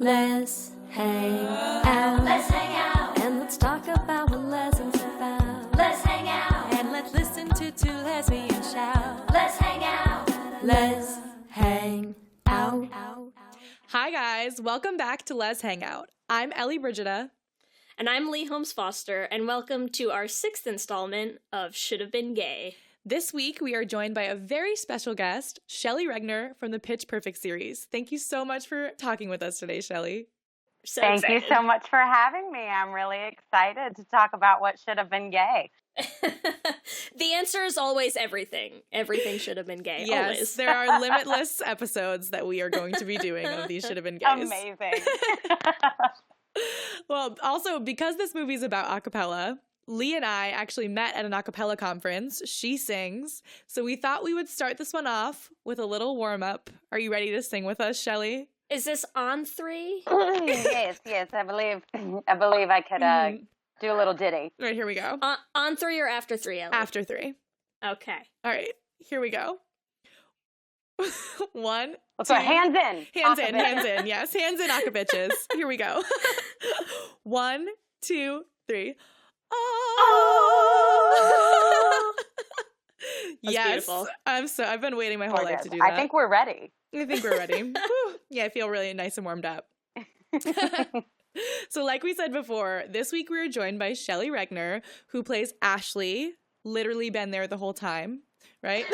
Let's hang out. Let's hang out. And let's talk about what lessons about. Let's hang out. And let's listen to two lesbians shout. Let's hang out. Let's hang out. Hi guys, welcome back to Let's Hang Out. I'm Ellie Brigida. And I'm Lee Holmes Foster, and welcome to our 6th installment of Should Have Been Gay. This week we are joined by a very special guest, Shelley Regner from the Pitch Perfect series. Thank you so much for talking with us today, Shelley. Thank you so much for having me. I'm really excited to talk about what should have been gay. The answer is always everything. Everything should have been gay. Yes, always. There are limitless episodes that we are going to be doing of these Should Have Been Gays. Amazing. Well, also, because this movie is about a cappella, Lee and I actually met at an a cappella conference. She sings. So we thought we would start this one off with a little warm-up. Are you ready to sing with us, Shelley? Is this on 3? yes. I believe I could do a little ditty. All right, here we go. On 3 or after 3, Ellie? After 3. Okay. All right, here we go. 1, Let's 2. go. Hands in. Hands in. Yes, hands in, acapitches. Here we go. 1, 2, 3. Oh. Yes. Beautiful. I've been waiting my whole life to do that. I think we're ready. I think we're ready. Whew. Yeah, I feel really nice and warmed up. So like we said before, this week we were joined by Shelley Regner, who plays Ashley, literally been there the whole time, right?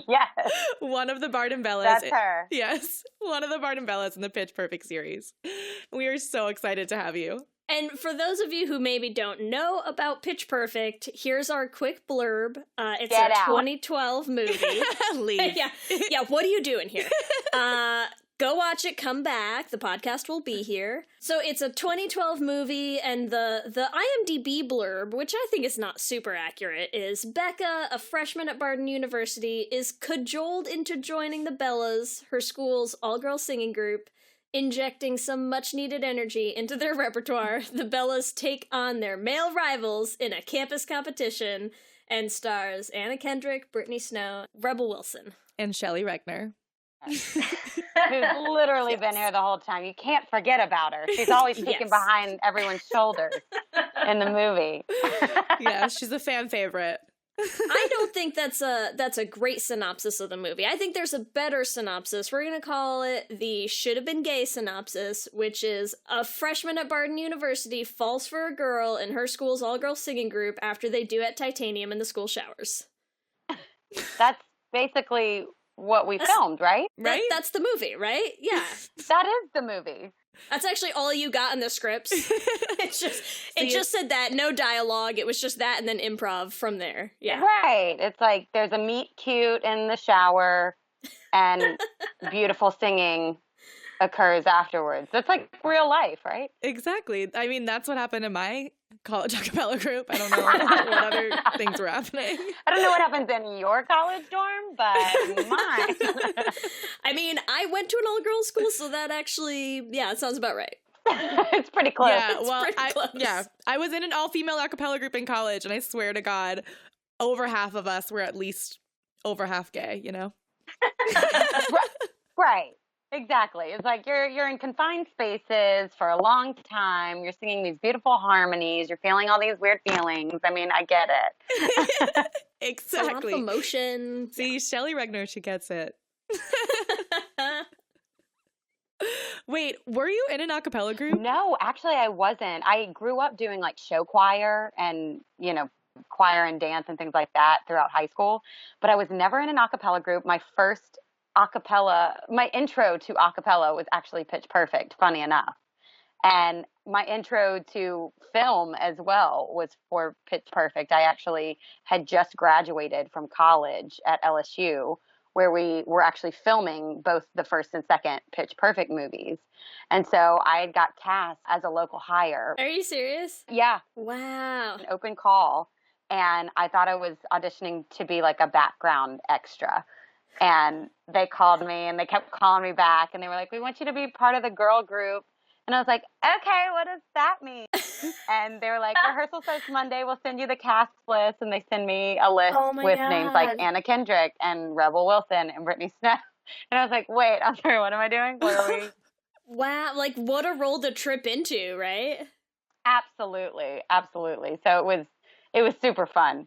Yes. One of the Bard and Bellas. That's her. Yes, one of the Bard and Bellas in the Pitch Perfect series. We are so excited to have you. And for those of you who maybe don't know about Pitch Perfect, here's our quick blurb. It's Get a out. 2012 movie. Leave. Yeah, what are you doing here? Go watch it, come back. The podcast will be here. So it's a 2012 movie, and the IMDb blurb, which I think is not super accurate, is Becca, a freshman at Barden University, is cajoled into joining the Bellas, her school's all-girl singing group. Injecting some much-needed energy into their repertoire, the Bellas take on their male rivals in a campus competition and stars Anna Kendrick, Brittany Snow, Rebel Wilson. And Shelley Regner. Who's literally been here the whole time. You can't forget about her. She's always peeking behind everyone's shoulders in the movie. Yeah, she's a fan favorite. I don't think that's a great synopsis of the movie. I think there's a better synopsis. We're going to call it the Should Have Been Gay synopsis, which is a freshman at Barden University falls for a girl in her school's all-girl singing group after they duet Titanium in the school showers. That's basically what we filmed, right? Right? That's the movie, right? Yeah. That is the movie. That's actually all you got in the scripts. It just said that, no dialogue. It was just that and then improv from there. Yeah. Right. It's like there's a meet cute in the shower and beautiful singing occurs afterwards. That's like real life, right? Exactly. I mean, that's what happened in my college a cappella group. I don't know what other things were happening. I don't know what happens in your college dorm, but mine. I mean, I went to an all-girls school, so that actually, it sounds about right. It's pretty close. Yeah, well, pretty close. I was in an all-female a cappella group in college, and I swear to God, over half of us were at least over half gay, you know? Right. Exactly. It's like you're in confined spaces for a long time. You're singing these beautiful harmonies. You're feeling all these weird feelings. I mean, I get it. Exactly. A lot of emotion. See, Shelley Regner, she gets it. Wait, were you in an a cappella group? No, actually, I wasn't. I grew up doing like show choir and, choir and dance and things like that throughout high school. But I was never in an a cappella group. My intro to a cappella was actually Pitch Perfect, funny enough. And my intro to film as well was for Pitch Perfect. I actually had just graduated from college at LSU, where we were actually filming both the first and second Pitch Perfect movies. And so I got cast as a local hire. Are you serious? Yeah. Wow. An open call. And I thought I was auditioning to be like a background extra. And they called me and they kept calling me back and they were like, we want you to be part of the girl group. And I was like, okay, what does that mean? And they were like, rehearsal starts Monday. We'll send you the cast list. And they send me a list with names like Anna Kendrick and Rebel Wilson and Brittany Snow. And I was like, wait, I'm sorry, what am I doing? What are we? Wow, like what a role to trip into, right? Absolutely. Absolutely. So it was super fun.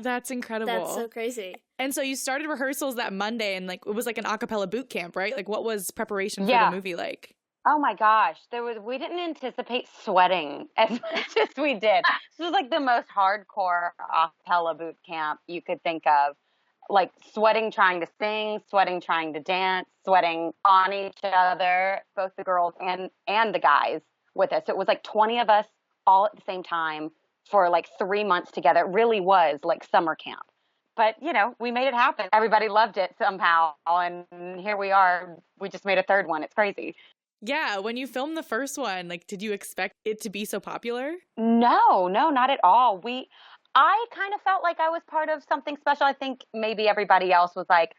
That's incredible. That's so crazy. And so you started rehearsals that Monday, and like it was like an a cappella boot camp, right? Like what was preparation for Yeah. the movie like? Oh my gosh, we didn't anticipate sweating as much as we did. This was like the most hardcore a cappella boot camp you could think of. Like sweating trying to sing, sweating trying to dance, sweating on each other, both the girls and the guys with us. So it was like 20 of us all at the same time for like 3 months together. It really was like summer camp. But, you know, we made it happen. Everybody loved it somehow. And here we are. We just made a third one. It's crazy. Yeah, when you filmed the first one, like did you expect it to be so popular? No, not at all. I kind of felt like I was part of something special. I think maybe everybody else was like,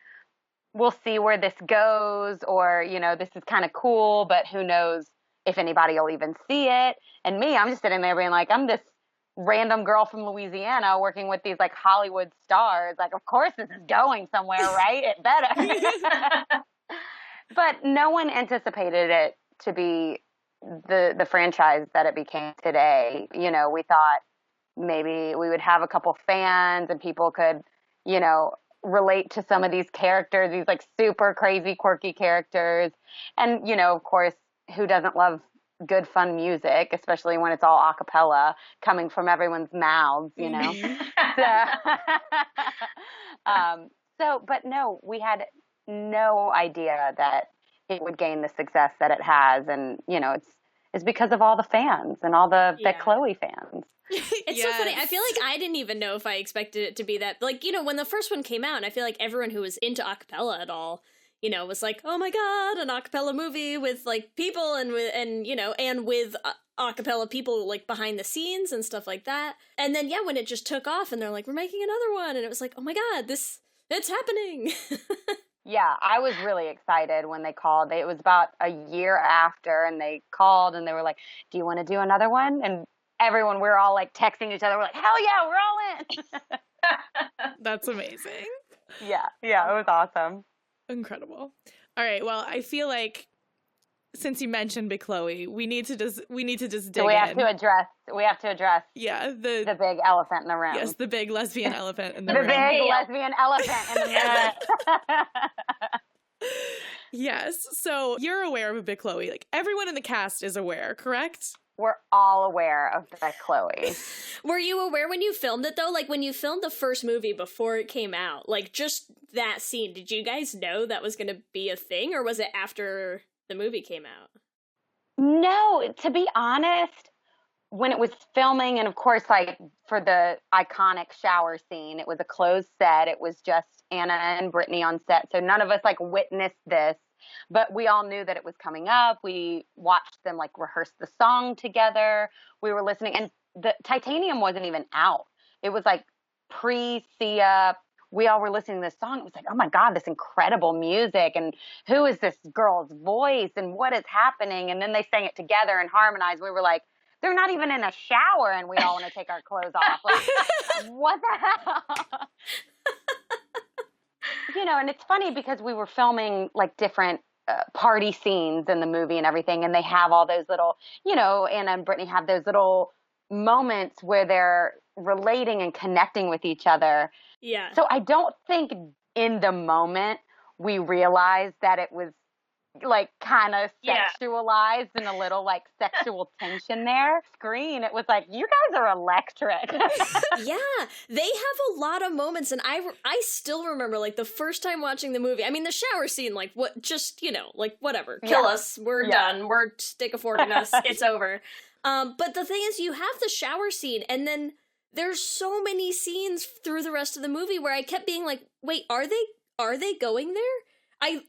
we'll see where this goes, or, you know, this is kind of cool, but who knows if anybody will even see it. And me, I'm just sitting there being like, I'm this random girl from Louisiana working with these like Hollywood stars. Like, of course this is going somewhere, right? It better. But no one anticipated it to be the franchise that it became today. You know, we thought maybe we would have a couple fans and people could, you know, relate to some of these characters, these like super crazy, quirky characters. And, you know, of course, who doesn't love good, fun music, especially when it's all a cappella coming from everyone's mouths, you know? But no, we had no idea that it would gain the success that it has. And, you know, it's because of all the fans and all the Bechloe fans. It's so funny. I feel like I didn't even know if I expected it to be that. Like, you know, when the first one came out, I feel like everyone who was into acapella at all, you know, was like, oh my God, an acapella movie with like people and with acapella people like behind the scenes and stuff like that. And then, yeah, when it just took off and they're like, we're making another one. And it was like, oh my God, it's happening. Yeah, I was really excited when they called. It was about a year after, and they called and they were like, do you want to do another one? And everyone, we were all like texting each other. We're like, hell yeah, we're all in. That's amazing. Yeah, it was awesome. Incredible. All right, well, I feel like since you mentioned Bechloe, we need to just dig So we have in. to address Yeah, the big elephant in the room. Yes, the big lesbian elephant in the The room. big lesbian elephant in the room. Yes. So you're aware of Bechloe. Like everyone in the cast is aware, correct? We're all aware of Bechloe. Were you aware when you filmed it though? Like when you filmed the first movie before it came out, like just that scene, did you guys know that was going to be a thing, or was it after the movie came out? No, to be honest, when it was filming, and of course, like for the iconic shower scene, it was a closed set. It was just Anna and Brittany on set. So none of us like witnessed this, but we all knew that it was coming up. We watched them like rehearse the song together. We were listening, and the Titanium wasn't even out. It was like pre-Sia. We all were listening to this song. It was like, oh my God, this incredible music. And who is this girl's voice and what is happening? And then they sang it together and harmonized. We were like, they're not even in a shower and we all want to take our clothes off. Like, what the hell? You know, and it's funny because we were filming like different party scenes in the movie and everything. And they have all those little, you know, Anna and Brittany have those little moments where they're relating and connecting with each other. Yeah. So I don't think in the moment we realized that it was like kind of sexualized and a little like sexual tension there. Screen, it was like, you guys are electric. Yeah, they have a lot of moments, and I still remember like the first time watching the movie. I mean, the shower scene, like what, just, you know, like whatever, kill us, we're done, we're stick a fork in us, it's over. But the thing is, you have the shower scene, and then there's so many scenes through the rest of the movie where I kept being like, wait, are they going there? I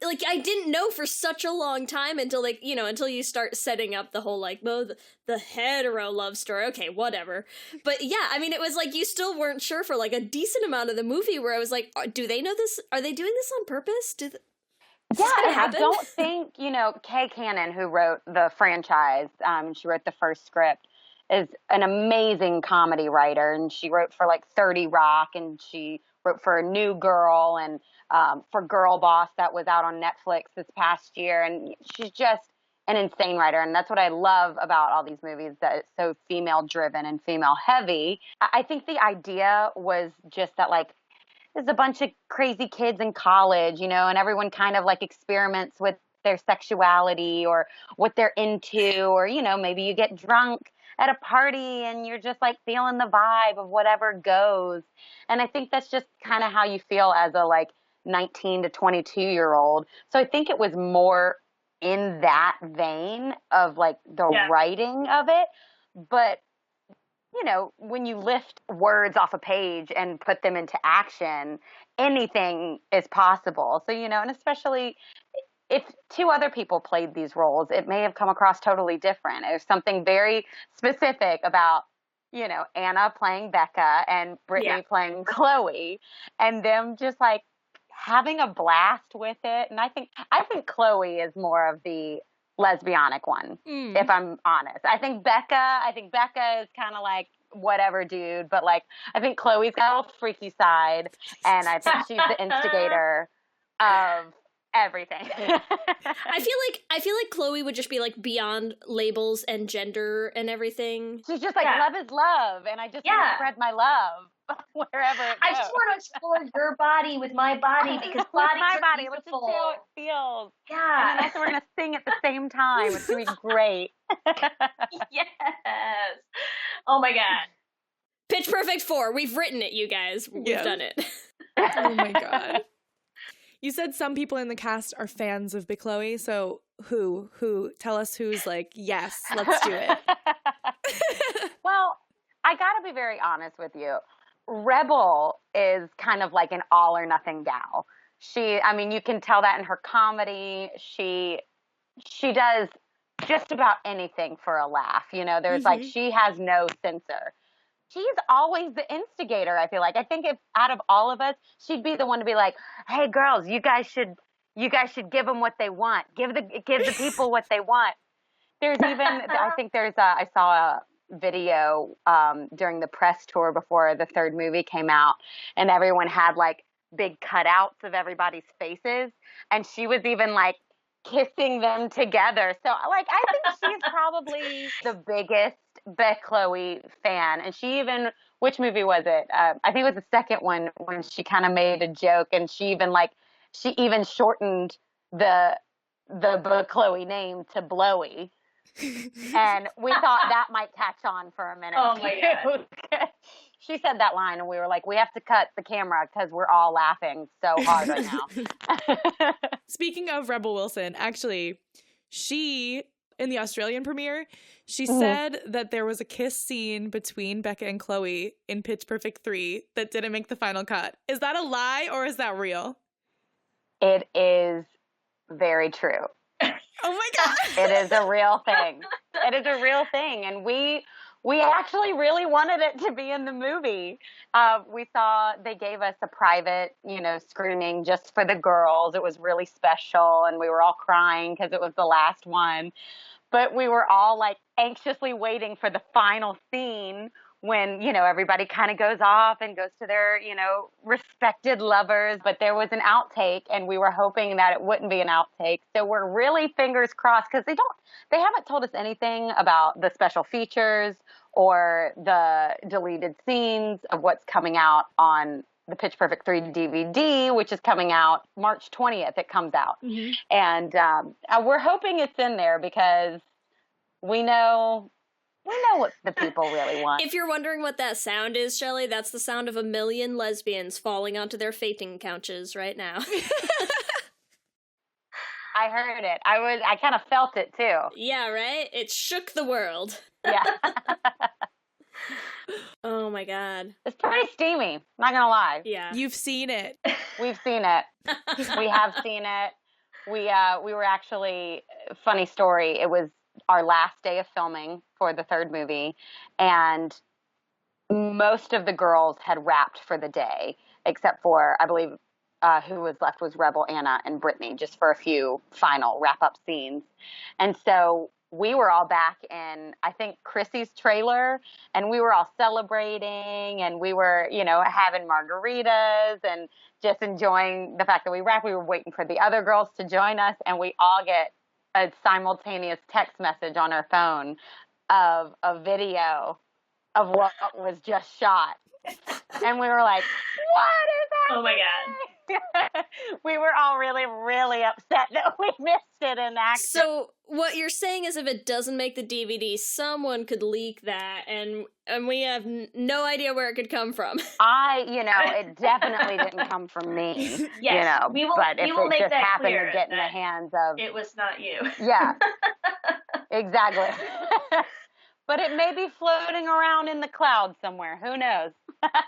didn't know for such a long time until like, you know, until you start setting up the whole like, oh, the hetero love story. Okay, whatever. But yeah, I mean, it was like you still weren't sure for like a decent amount of the movie where I was like, do they know this? Are they doing this on purpose? Yeah, I don't think, you know, Kay Cannon, who wrote the franchise, she wrote the first script, is an amazing comedy writer, and she wrote for like 30 Rock, and she wrote for A New Girl, and for Girl Boss that was out on Netflix this past year, and she's just an insane writer. And that's what I love about all these movies, that it's so female driven and female heavy. I think the idea was just that, like, there's a bunch of crazy kids in college, and everyone kind of like experiments with their sexuality or what they're into, or, maybe you get drunk at a party and you're just like feeling the vibe of whatever goes. And I think that's just kind of how you feel as a like 19 to 22-year-old. So I think it was more in that vein of like the writing of it. But when you lift words off a page and put them into action, anything is possible. So, and especially if two other people played these roles, it may have come across totally different. There's something very specific about, Anna playing Becca and Brittany playing Chloe, and them just like having a blast with it. And I think Chloe is more of the lesbianic one, if I'm honest. I think Becca is kind of like whatever dude, but like I think Chloe's got a little freaky side, and I think she's the instigator of everything. I feel like Chloe would just be like beyond labels and gender and everything. She's just like, love is love, and I just want to spread my love wherever it goes. I just want to explore your body with my body, because bodies my are body. Let's just beautiful. see how it feels. Yeah. And then also we're gonna sing at the same time. It's gonna be great. Yes. Oh my god. Pitch Perfect 4. We've written it, you guys. We've done it. Oh my god. You said some people in the cast are fans of Bechloe, so who? Tell us who's like, yes, let's do it. Well, I gotta be very honest with you. Rebel is kind of like an all or nothing gal. You can tell that in her comedy. She does just about anything for a laugh. There's like, she has no censor. She's always the instigator, I feel like. I think if out of all of us, she'd be the one to be like, hey girls, you guys should give them what they want. Give the people what they want. There's even, I saw a video during the press tour before the third movie came out, and everyone had like big cutouts of everybody's faces, and she was even like kissing them together. So like, I think she's probably the biggest Bechloe fan. And she even, which movie was it? I think it was the second one, when she kind of made a joke, and she even shortened the Bechloe name to Blowy. And we thought that might catch on for a minute. Oh my god. She said that line, and we were like, we have to cut the camera because we're all laughing so hard right now. Speaking of Rebel Wilson, actually, she, in the Australian premiere, she said that there was a kiss scene between Becca and Chloe in Pitch Perfect 3 that didn't make the final cut. Is that a lie, or is that real? It is very true. Oh my god. It is a real thing. It is a real thing. And we actually really wanted it to be in the movie. We saw they gave us a private, screening just for the girls. It was really special, and we were all crying because it was the last one. But we were all like anxiously waiting for the final scene when, everybody kind of goes off and goes to their, respected lovers. But there was an outtake, and we were hoping that it wouldn't be an outtake. So we're really fingers crossed, because they haven't told us anything about the special features or the deleted scenes of what's coming out on the Pitch Perfect 3 DVD, which is coming out March 20th. It comes out. Mm-hmm. And we're hoping it's in there, because we know what the people really want. If you're wondering what that sound is, Shelley, that's the sound of a million lesbians falling onto their fainting couches right now. I heard it. I kind of felt it too. Yeah, right? It shook the world. Yeah. Oh my god. It's pretty steamy, not gonna lie. Yeah. You've seen it. We've seen it. We have seen it. We were actually, funny story, it was our last day of filming for the third movie, and most of the girls had wrapped for the day, except for, I believe, who was left was Rebel, Anna, and Brittany, just for a few final wrap-up scenes. And so we were all back in, I think, Chrissy's trailer, and we were all celebrating, and we were, having margaritas and just enjoying the fact that we wrapped. We were waiting for the other girls to join us, and we all get a simultaneous text message on our phone of a video of what was just shot. And we were like, what is happening? Oh my God. We were all really, really upset that we missed it in action. So what you're saying is if it doesn't make the DVD, someone could leak that, and we have no idea where it could come from. It definitely didn't come from me. Yes, we will, but if make it just that happened clear to get in the that hands of... it was not you. Yeah, exactly. But it may be floating around in the clouds somewhere. Who knows?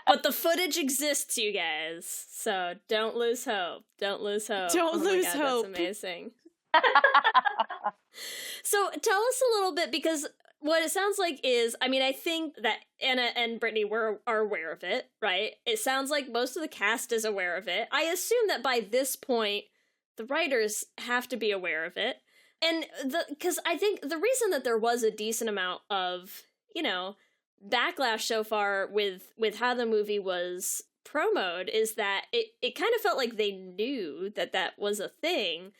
But the footage exists, you guys. So don't lose hope. Don't lose hope. Don't lose God, hope. That's amazing. So tell us a little bit, because what it sounds like is, I mean, I think that Anna and Brittany are aware of it, right? It sounds like most of the cast is aware of it. I assume that by this point, the writers have to be aware of it. And because I think the reason that there was a decent amount of, backlash so far with how the movie was promoted is that it kind of felt like they knew that was a thing.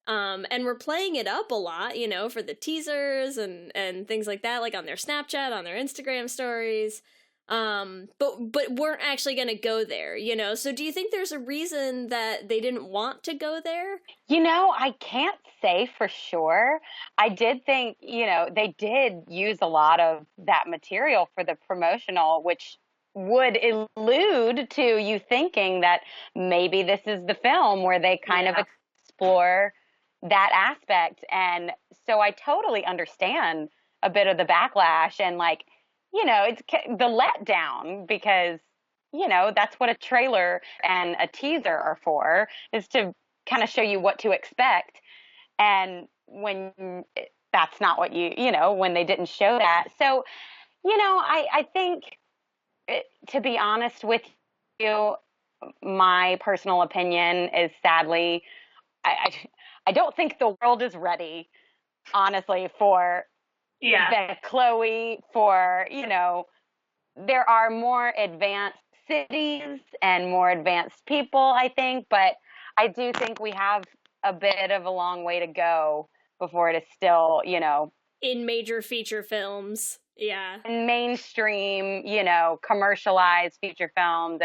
And we're playing it up a lot, for the teasers and things like that, like on their Snapchat, on their Instagram stories. But weren't actually going to go there, So do you think there's a reason that they didn't want to go there? I can't say for sure. I did think, they did use a lot of that material for the promotional, which would allude to you thinking that maybe this is the film where they kind of explore that aspect. And so I totally understand a bit of the backlash and it's the letdown because, that's what a trailer and a teaser are for, is to kind of show you what to expect. And when that's not what when they didn't show that. So, I think, to be honest with you, my personal opinion is sadly, I don't think the world is ready, honestly, for Bechloe, for, there are more advanced cities and more advanced people, I think, but I do think we have a bit of a long way to go before it is still, in major feature films. Yeah. Mainstream, commercialized feature films.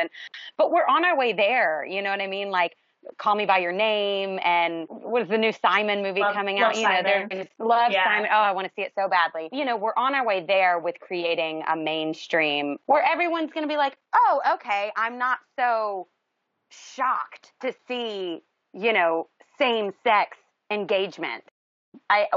But we're on our way there. You know what I mean? Like Call Me by Your Name, and was the new Simon movie coming out? Simon. There's Simon. Oh, I want to see it so badly. We're on our way there with creating a mainstream where everyone's going to be like, oh, okay, I'm not so shocked to see, same-sex engagement.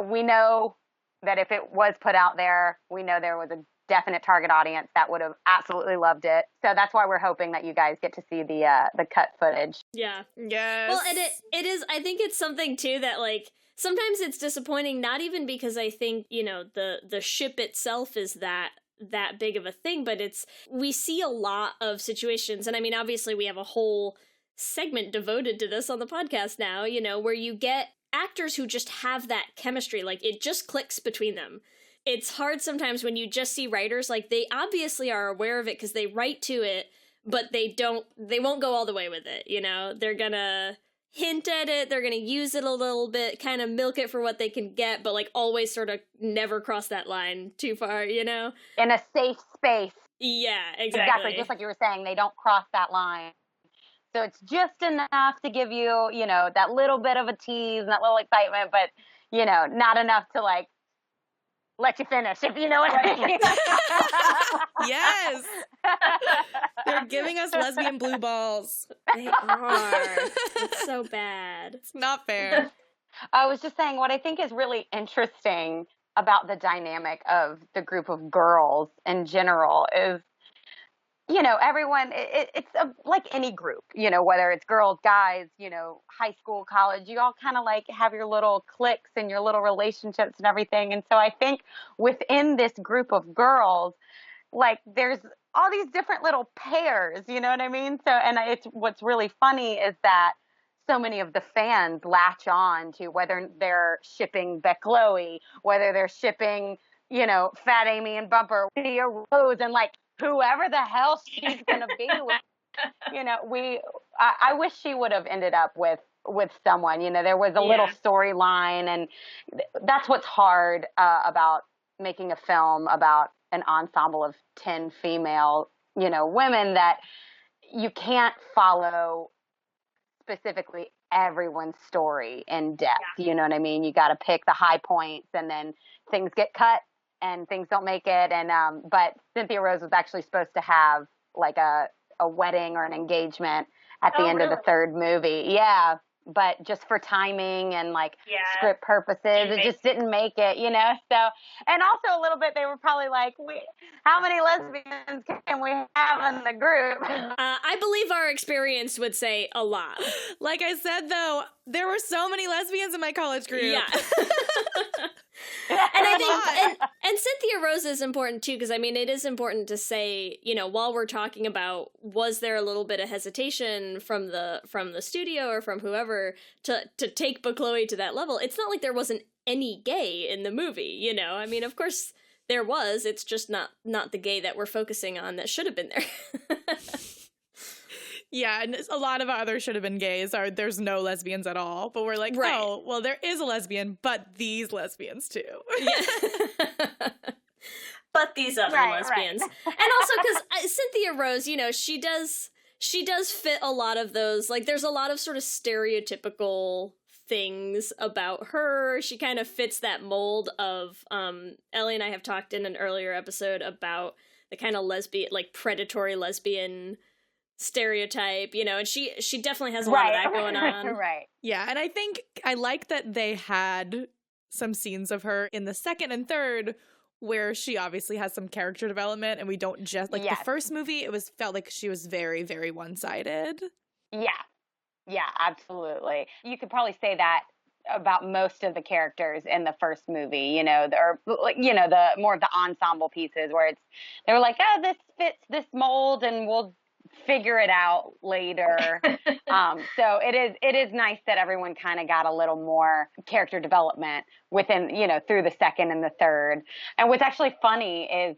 We know that if it was put out there, we know there was a definite target audience that would have absolutely loved it. So that's why we're hoping that you guys get to see the cut footage. Yeah. Yes. Well, and it is, I think it's something too that sometimes it's disappointing, not even because I think, the ship itself is that big of a thing, but we see a lot of situations. And I mean, obviously we have a whole segment devoted to this on the podcast now, where you get actors who just have that chemistry, it just clicks between them. It's hard sometimes when you just see writers, they obviously are aware of it because they write to it, but they won't go all the way with it, They're gonna hint at it, they're gonna use it a little bit, kind of milk it for what they can get, but always sort of never cross that line too far, In a safe space. Yeah, exactly. Just like you were saying, they don't cross that line. So it's just enough to give you, that little bit of a tease and that little excitement, but, not enough to let you finish, if you know what I mean. Yes. They're giving us lesbian blue balls. They are. It's so bad. It's not fair. I was just saying, what I think is really interesting about the dynamic of the group of girls in general is, everyone, it's like any group, whether it's girls, guys, high school, college, you all kind of have your little cliques and your little relationships and everything. And so I think within this group of girls, there's all these different little pairs, you know what I mean? So, and what's really funny is that so many of the fans latch on to whether they're shipping Bechloe, whether they're shipping, Fat Amy and Bumper, Lydia Rose, and whoever the hell she's going to be with, I wish she would have ended up with with someone. You know, there was a little storyline, and that's what's hard about making a film about an ensemble of 10 female, you know, women, that you can't follow specifically everyone's story in depth. You know what I mean? You got to pick the high points, and then things get cut and things don't make it. And but Cynthia Rose was actually supposed to have like a wedding or an engagement at the end of the third movie. Yeah. But just for timing and like script purposes, it just didn't make it, you know? So, and also a little bit, they were probably like, how many lesbians can we have in the group? I believe our experience would say a lot. Like I said, though, there were so many lesbians in my college group. Yeah. And I think, and Cynthia Rose is important too, because I mean, it is important to say, you know, while we're talking about, was there a little bit of hesitation from the studio or from whoever to take Bechloe to that level? It's not like there wasn't any gay in the movie, you know? I mean, of course there was. It's just not the gay that we're focusing on that should have been there. Yeah, and a lot of our other should have been gays are there's no lesbians at all. But we're like, oh, well, there is a lesbian, but these lesbians too. Yeah. But these other lesbians. And also because Cynthia Rose, you know, she does fit a lot of those, like there's a lot of sort of stereotypical things about her. She kind of fits that mold of, Ellie and I have talked in an earlier episode about the kind of lesbian, like predatory lesbian stereotype, you know, and she definitely has a lot of that going on. Right. Yeah, and I think I like that they had some scenes of her in the second and third where she obviously has some character development, and we don't just, like the first movie, felt like she was very, very one-sided. Yeah, absolutely. You could probably say that about most of the characters in the first movie, you know, the more of the ensemble pieces where they're like, oh, this fits this mold and we'll figure it out later. So it is nice that everyone kind of got a little more character development within, you know, through the second and the third. And what's actually funny is,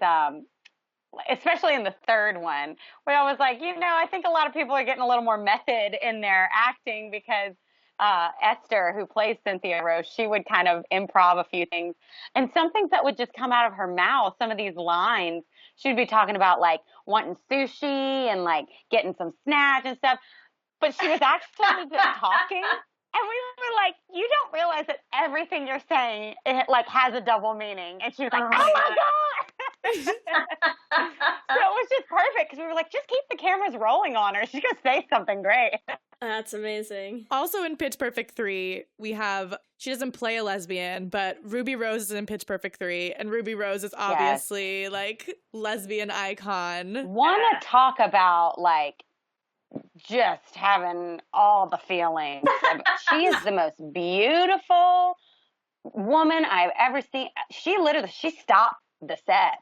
especially in the third one, where I was like, you know, I think a lot of people are getting a little more method in their acting, because Esther, who plays Cynthia Rose, she would kind of improv a few things, and some things that would just come out of her mouth, some of these lines, she'd be talking about like wanting sushi and like getting some snatch and stuff, but she was actually just talking. And we were like, you don't realize that everything you're saying, it like has a double meaning. And she was like, oh my God. So it was just perfect, because we were like, just keep the cameras rolling on her. She's going to say something great. That's amazing. Also in Pitch Perfect 3, she doesn't play a lesbian, but Ruby Rose is in Pitch Perfect 3, and Ruby Rose is obviously like lesbian icon. Want to talk about like just having all the feelings. She is the most beautiful woman I've ever seen. She stopped the set.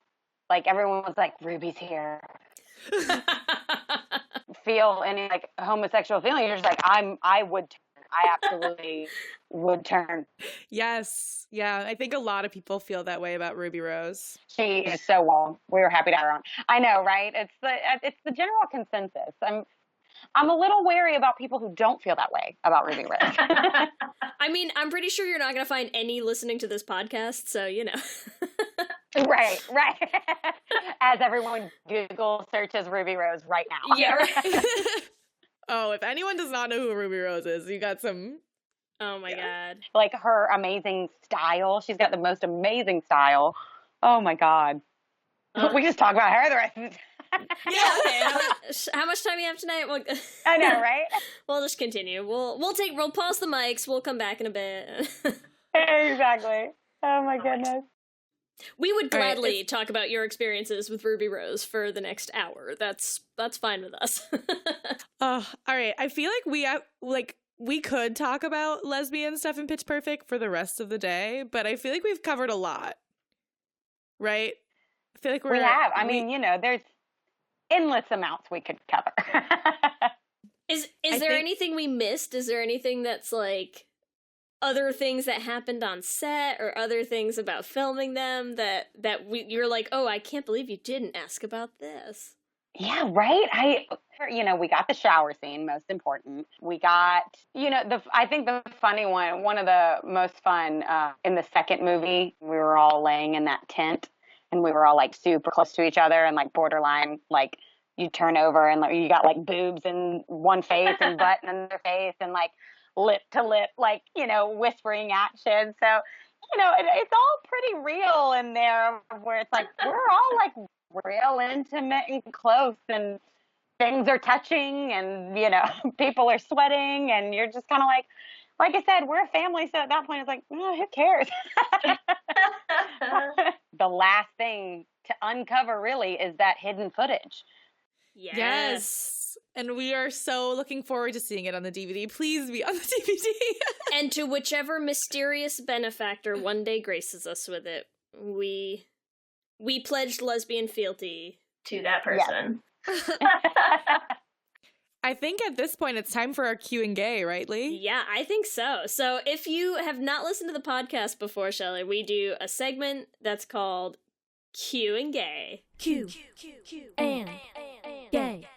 Like everyone was like, Ruby's here. Feel any like homosexual feeling, you're just like, I absolutely would turn. Yes. Yeah. I think a lot of people feel that way about Ruby Rose. She is so well. We were happy to have her on. I know, right? It's the general consensus. I'm a little wary about people who don't feel that way about Ruby Rose. I mean, I'm pretty sure you're not going to find any listening to this podcast, so, you know. Right. As everyone Google searches Ruby Rose right now. Yeah, right. Oh, if anyone does not know who Ruby Rose is, you got some... Oh, my God. Like her amazing style. She's got the most amazing style. Oh, my God. We just talk about her the rest of the time. Yeah, okay. How much time do you have tonight? I know, right? We'll just continue. We'll pause the mics. We'll come back in a bit. Exactly. Oh my goodness. We would gladly talk about your experiences with Ruby Rose for the next hour. That's fine with us. All right. I feel like we could talk about lesbian stuff in Pitch Perfect for the rest of the day, but I feel like we've covered a lot. Right? I feel like we have. I mean, you know, there's endless amounts we could cover. Is there anything we missed? Is there anything that's like other things that happened on set or other things about filming them that you're like, oh, I can't believe you didn't ask about this? Yeah, right. We got the shower scene, most important. We got, I think the funny one of the most fun in the second movie, we were all laying in that tent and we were all like super close to each other and like borderline, like you turn over and like, you got like boobs in one face and butt in another face and like lip to lip, like, whispering action. So, it's all pretty real in there where it's like, we're all like real intimate and close and things are touching and, people are sweating and you're just kind of like I said, we're a family. So at that point, it's like, oh, who cares? The last thing to uncover really is that hidden footage. Yes. And we are so looking forward to seeing it on the DVD. Please be on the DVD. And to whichever mysterious benefactor one day graces us with it, we pledged lesbian fealty to that person. I think at this point it's time for our Q and Gay, right, Lee? Yeah, I think so. So if you have not listened to the podcast before, Shelley, we do a segment that's called Q and Gay. Q and gay.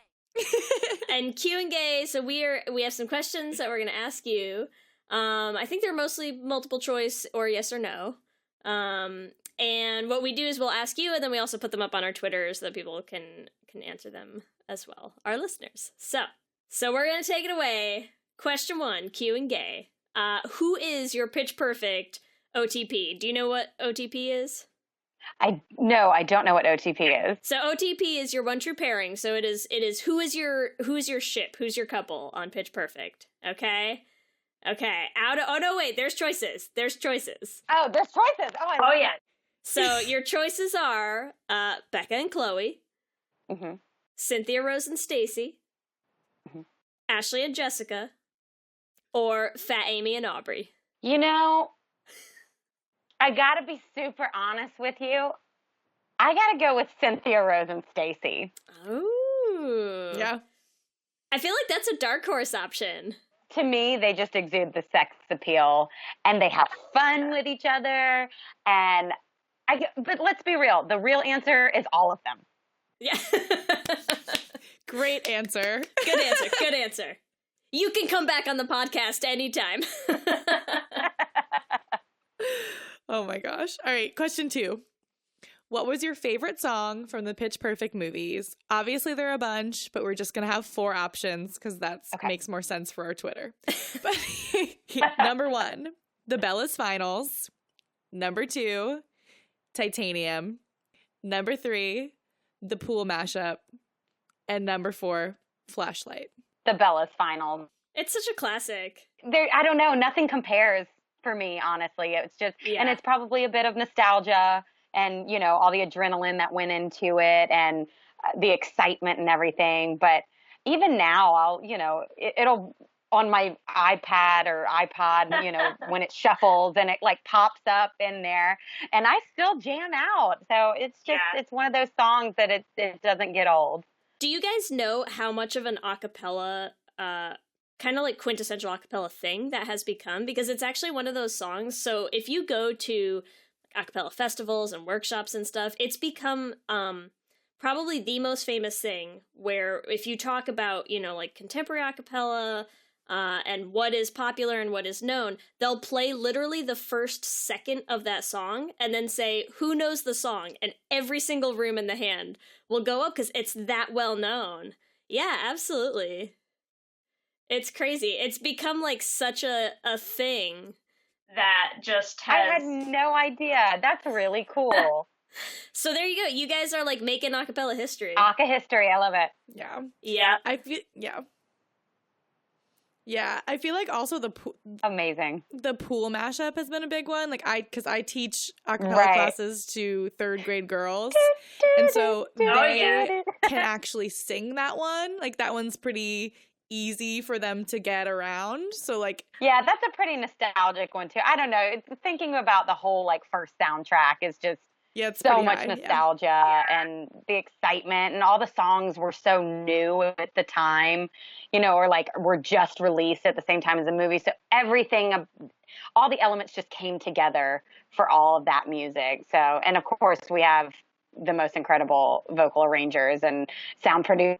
And Q and Gay, so we have some questions that we're going to ask you. I think they're mostly multiple choice or yes or no. And what we do is we'll ask you, and then we also put them up on our Twitter so that people can answer them as well, our listeners. So we're going to take it away. Question 1, Q and Gay. Who is your Pitch Perfect OTP? Do you know what OTP is? I don't know what OTP is. So OTP is your one true pairing. So it is who is your ship? Who's your couple on Pitch Perfect? Okay. Oh no, wait, there's choices. Oh, there's choices. Oh, yeah. So your choices are Becca and Chloe, mm-hmm. Cynthia, Rose, and Stacy, mm-hmm. Ashley and Jessica, or Fat Amy and Aubrey. I gotta be super honest with you. I gotta go with Cynthia, Rose, and Stacy. Ooh. Yeah. I feel like that's a dark horse option. To me, they just exude the sex appeal, and they have fun with each other. But let's be real. The real answer is all of them. Yeah. Great answer. Good answer. You can come back on the podcast anytime. Oh my gosh. All right, question 2. What was your favorite song from the Pitch Perfect movies? Obviously, there are a bunch, but we're just going to have 4 options because that makes more sense for our Twitter. But number 1, The Bellas Finals. Number 2, Titanium. Number 3, The Pool Mashup. And number 4, Flashlight. The Bellas Finals. It's such a classic. I don't know. Nothing compares for me, honestly. It's just, and it's probably a bit of nostalgia and, all the adrenaline that went into it and the excitement and everything. But even now, it'll on my iPad or iPod, when it shuffles and it like pops up in there and I still jam out. So it's just, it's one of those songs that it doesn't get old. Do you guys know how much of an acapella, kind of like quintessential acapella thing that has become? Because it's actually one of those songs. So if you go to acapella festivals and workshops and stuff, it's become probably the most famous thing where if you talk about, like contemporary acapella and what is popular and what is known, they'll play literally the first second of that song and then say, who knows the song? And every single room in the hand will go up because it's that well known. Yeah, absolutely. It's crazy. It's become like such a thing. That just has... I had no idea. That's really cool. So there you go. You guys are like making acapella history. Aca history. I love it. Yeah. Yeah. Yeah, I feel like also amazing. The pool mashup has been a big one. Like because I teach acapella classes to 3rd grade girls, and so they can actually sing that one. Like that one's pretty easy for them to get around. So like, yeah, that's a pretty nostalgic one too. I don't know. Thinking about the whole like first soundtrack is just it's so much nostalgia and the excitement, and all the songs were so new at the time, or like were just released at the same time as the movie. So everything, all the elements just came together for all of that music. So, and of course we have the most incredible vocal arrangers and sound producers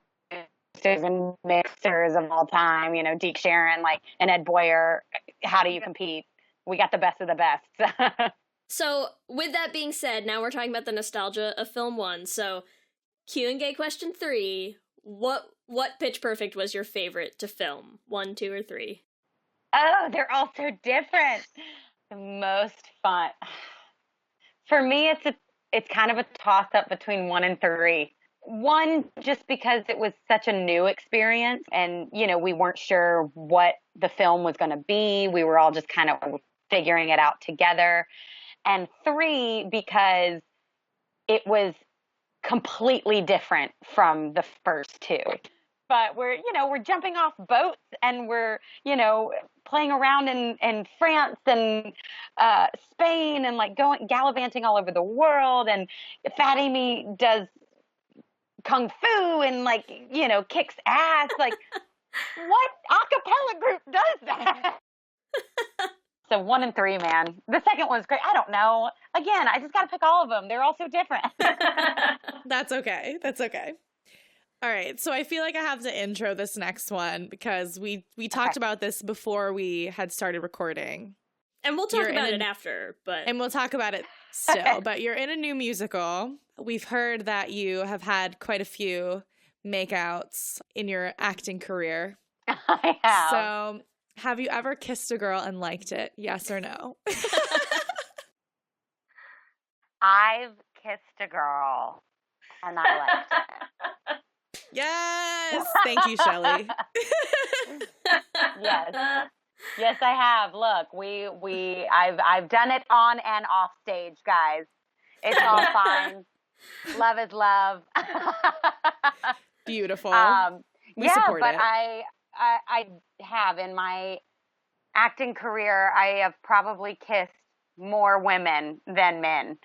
and mixers of all time, you know, Deke Sharon, like, and Ed Boyer. How do you compete? We got the best of the best. So, with that being said, now we're talking about the nostalgia of film 1. So, Q and Gay question 3. What Pitch Perfect was your favorite to film? 1, 2, or 3? Oh, they're all so different. The most fun. For me, it's kind of a toss-up between 1 and 3. 1, just because it was such a new experience and, you know, we weren't sure what the film was going to be. We were all just kind of figuring it out together. And 3, because it was completely different from the first 2. But we're jumping off boats and we're, you know, playing around in France and Spain and like gallivanting all over the world. And Fat Amy does kung fu and like, you know, kicks ass. Like, what acapella group does that? So 1 and 3, man. The second one's great. I don't know. Again, I just got to pick all of them. They're all so different. That's okay. That's okay. All right. So I feel like I have to intro this next one because we talked about this before we had started recording. And we'll talk about it after, but... And we'll talk about it still. Okay. But you're in a new musical. We've heard that you have had quite a few makeouts in your acting career. I have. So... have you ever kissed a girl and liked it? Yes or no? I've kissed a girl and I liked it. Yes! Thank you, Shelley. Yes. Yes, I have. Look, I've done it on and off stage, guys. It's all fine. Love is love. Beautiful. We support it. I have in my acting career, I have probably kissed more women than men.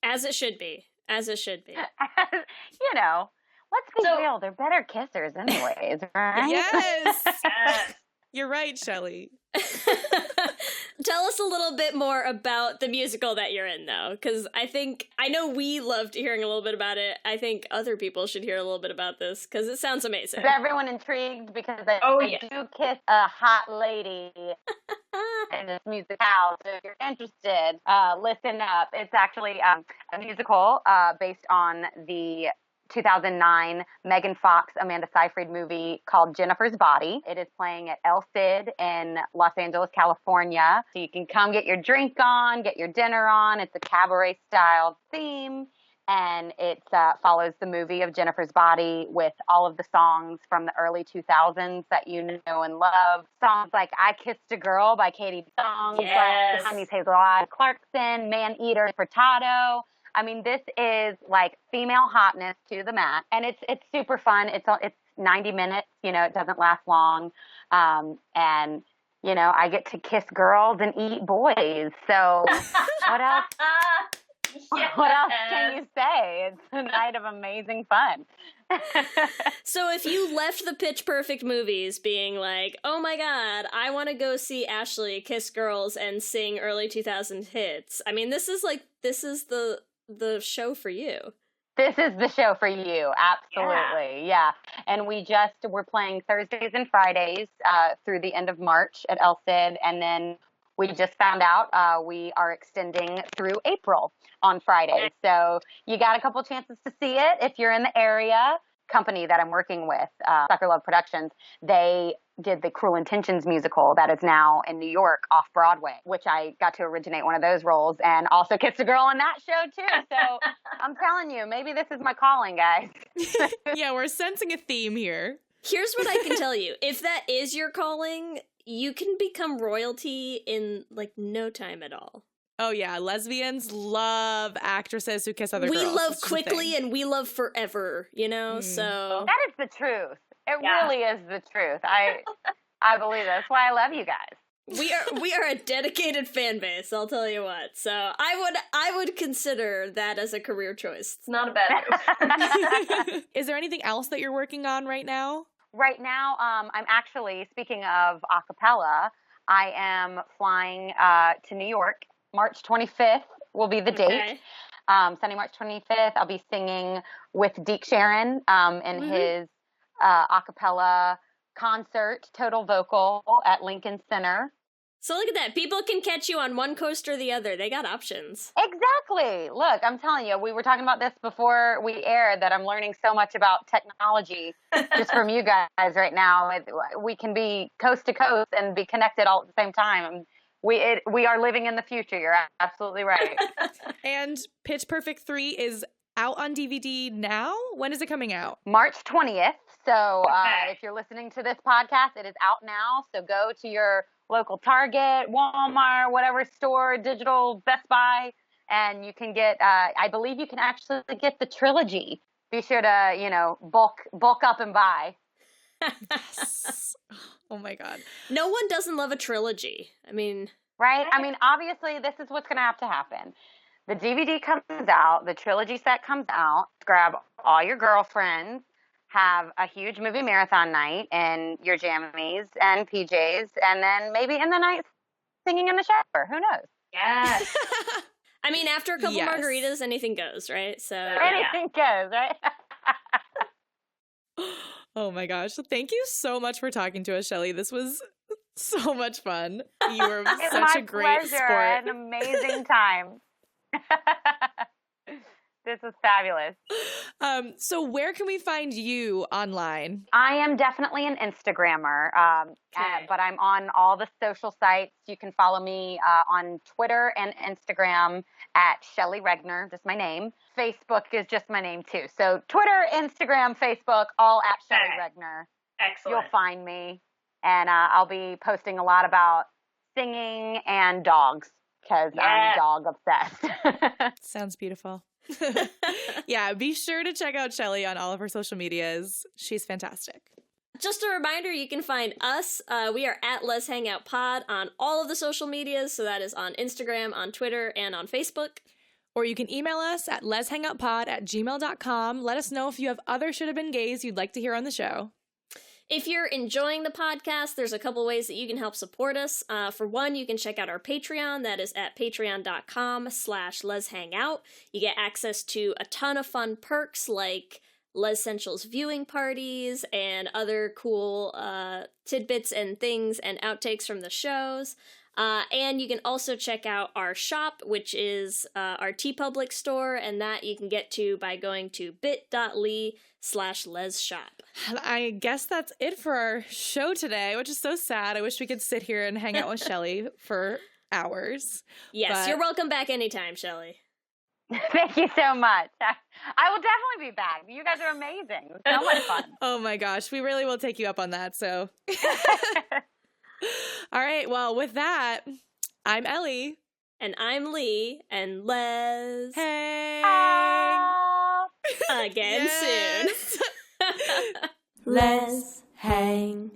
As it should be. As it should be. You know, let's be real. They're better kissers anyways, right? Yes. You're right, Shelley. Tell us a little bit more about the musical that you're in, though, because I know we loved hearing a little bit about it. I think other people should hear a little bit about this, because it sounds amazing. Is everyone intrigued? Because I do kiss a hot lady in this musical. So if you're interested, listen up. It's actually a musical based on the 2009 Megan Fox, Amanda Seyfried movie called Jennifer's Body. It is playing at El Cid in Los Angeles, California. So you can come get your drink on, get your dinner on. It's a cabaret style theme. And it follows the movie of Jennifer's Body with all of the songs from the early 2000s that you know and love. Songs like I Kissed a Girl by Katie Song, Honey's Hazel Eye Clarkson, Man Eater, Furtado. I mean, this is like female hotness to the max, and it's super fun. It's 90 minutes, you know, it doesn't last long, and you know, I get to kiss girls and eat boys. So what else? What else can you say? It's a night of amazing fun. So if you left the Pitch Perfect movies being like, oh my god, I want to go see Ashley kiss girls and sing early 2000s hits, I mean, this is the show for you. This is the show for you. Absolutely. Yeah. And we're playing Thursdays and Fridays through the end of March at El Cid. And then we just found out we are extending through April on Fridays. So you got a couple chances to see it if you're in the area. Company that I'm working with, Sucker Love Productions, they did the Cruel Intentions musical that is now in New York off Broadway, which I got to originate one of those roles and also kissed a girl in that show too. So I'm telling you, maybe this is my calling, guys. Yeah, we're sensing a theme here. Here's what I can tell you. If that is your calling, you can become royalty in like no time at all. Oh yeah, lesbians love actresses who kiss other girls. We love quickly and we love forever, you know? So that is the truth. It really is the truth. I believe that. That's why I love you guys. We are a dedicated fan base, I'll tell you what. So I would consider that as a career choice. It's not a bad move. Is there anything else that you're working on right now? Right now, I'm actually, speaking of acapella, I am flying to New York. March 25th will be the date. Sunday, March 25th, I'll be singing with Deke Sharon in his a cappella concert, total vocal at Lincoln Center. So look at that. People can catch you on one coast or the other. They got options. Exactly. Look, I'm telling you, we were talking about this before we aired, that I'm learning so much about technology just from you guys right now. We can be coast to coast and be connected all at the same time. We are living in the future. You're absolutely right. And Pitch Perfect 3 is out on DVD now? When is it coming out? March 20th. So if you're listening to this podcast, it is out now. So go to your local Target, Walmart, whatever store, digital, Best Buy, and you can get, I believe you can actually get the trilogy. Be sure to, bulk up and buy. Yes. Oh my God. No one doesn't love a trilogy. I mean... Right? I mean, obviously, this is what's going to have to happen. The DVD comes out, the trilogy set comes out, grab all your girlfriends, have a huge movie marathon night in your jammies and PJs, and then maybe in the night singing in the shower. Who knows? Yes. I mean, after a couple Yes. margaritas, anything goes, right? So Anything goes, right? Oh my gosh. So thank you so much for talking to us, Shelley. This was so much fun. You were It's such my a great pleasure. sport. An amazing time. This was fabulous. So where can we find you online? I am definitely an Instagrammer, Okay. but I'm on all the social sites. You can follow me on Twitter and Instagram at Shelley Regner, just my name. Facebook is just my name too. So Twitter, Instagram, Facebook, all at Shelley Okay. Regner. Excellent. You'll find me, and I'll be posting a lot about singing and dogs because I'm Yes. dog obsessed. Sounds beautiful. Yeah, be sure to check out Shelley on all of her social medias. She's fantastic. just a reminder, you can find us. We are at Let's Hang Out Pod on all of the social medias. So that is on Instagram, on Twitter, and on Facebook. Or you can email us at letshangoutpod@gmail.com. Let us know if you have other Should Have Been Gays you'd like to hear on the show. If you're enjoying the podcast, there's a couple ways that you can help support us. For one, you can check out our Patreon. That is at patreon.com/leshangout. You get access to a ton of fun perks like Les Essentials viewing parties and other cool tidbits and things and outtakes from the shows. And you can also check out our shop, which is our TeePublic store, and that you can get to by going to bit.ly/lesshop. I guess that's it for our show today, which is so sad. I wish we could sit here and hang out with Shelley for hours. Yes, But- you're welcome back anytime, Shelley. Thank you so much. I will definitely be back. You guys are amazing. It was so much fun. Oh my gosh, we really will take you up on that, so. All right, well, with that, I'm Ellie. And I'm Lee, and Les Hey! again Yes. soon. Let's hang